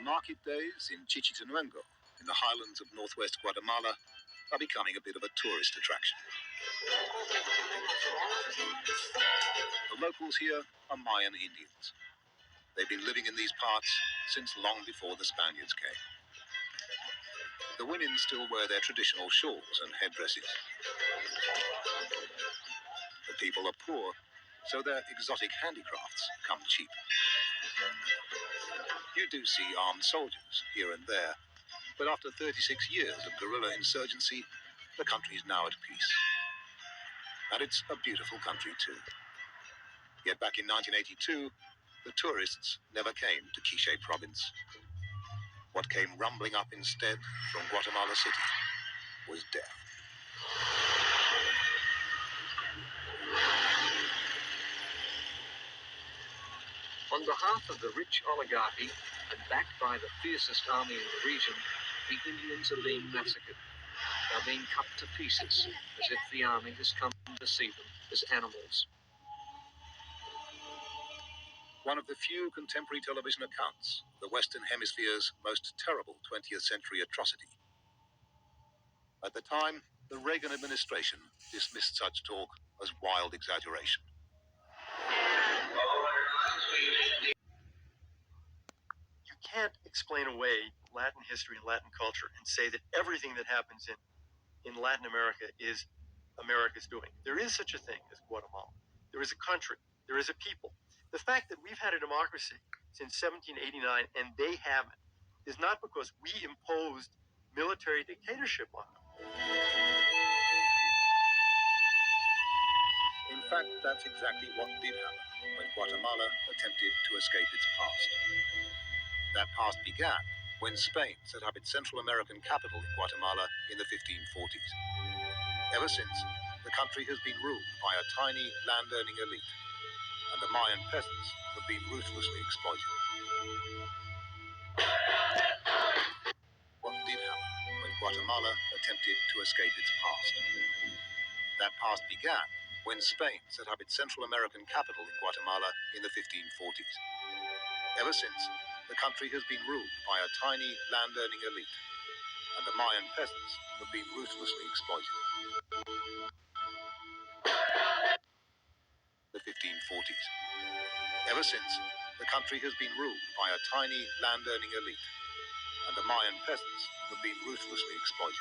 Market days in Chichitenango, in the highlands of northwest Guatemala, are becoming a bit of a tourist attraction. The locals here are Mayan Indians. They've been living in these parts since long before the Spaniards came. The women still wear their traditional shawls and headdresses. The people are poor, so their exotic handicrafts come cheap. You do see armed soldiers here and there, but after 36 years of guerrilla insurgency, the country is now at peace. And it's a beautiful country too. Yet back in 1982, the tourists never came to Quiché province. What came rumbling up instead from Guatemala City was death. On behalf of the rich oligarchy and backed by the fiercest army in the region, the Indians are being massacred. They're being cut to pieces as if the army has come to see them as animals. One of the few contemporary television accounts of the Western Hemisphere's most terrible 20th century atrocity. At the time, the Reagan administration dismissed such talk as wild exaggeration. You can't explain away Latin history and Latin culture and say that everything that happens in Latin America is America's doing. There is such a thing as Guatemala. There is a country. There is a people. The fact that we've had a democracy since 1789 and they haven't is not because we imposed military dictatorship on them. In fact, that's exactly what did happen when Guatemala attempted to escape its past. That past began when Spain set up its Central American capital in Guatemala in the 1540s. Ever since, the country has been ruled by a tiny land-earning elite, and the Mayan peasants have been ruthlessly exploited. What did happen when Guatemala attempted to escape its past? That past began when Spain set up its Central American capital in Guatemala in the 1540s. Ever since, the country has been ruled by a tiny land-earning elite, and the Mayan peasants have been ruthlessly exploited. The 1540s. Ever since, the country has been ruled by a tiny land-earning elite, and the Mayan peasants have been ruthlessly exploited.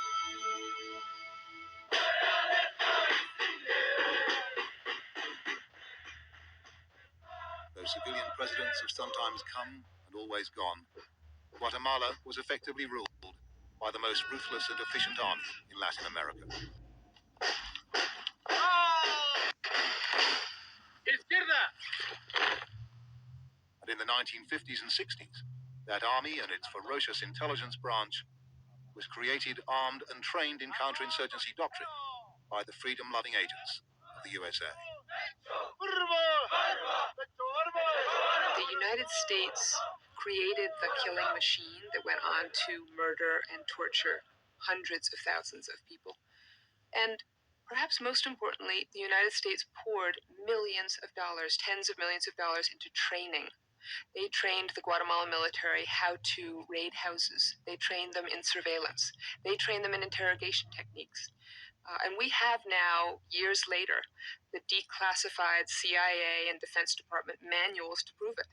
Though civilian presidents have sometimes come and always gone, Guatemala was effectively ruled by the most ruthless and efficient army in Latin America. And in the 1950s and 60s, that army and its ferocious intelligence branch was created, armed and trained in counterinsurgency doctrine by the freedom-loving agents of the USA. The United States created the killing machine that went on to murder and torture hundreds of thousands of people. And perhaps most importantly, the United States poured millions of dollars, tens of millions of dollars into training. They trained the Guatemala military how to raid houses. They trained them in surveillance. They trained them in interrogation techniques. And we have now, years later, the declassified CIA and Defense Department manuals to prove it.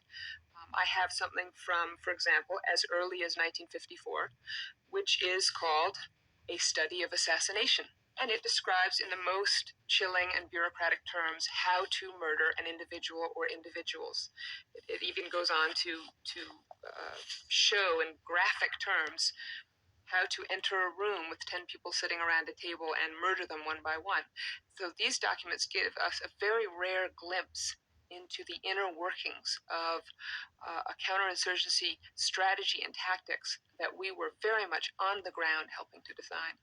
I have something from, for example, as early as 1954, which is called A Study of Assassination. And it describes in the most chilling and bureaucratic terms how to murder an individual or individuals. It even goes on to show in graphic terms how to enter a room with 10 people sitting around a table and murder them one by one. So these documents give us a very rare glimpse into the inner workings of a counterinsurgency strategy and tactics that we were very much on the ground helping to design.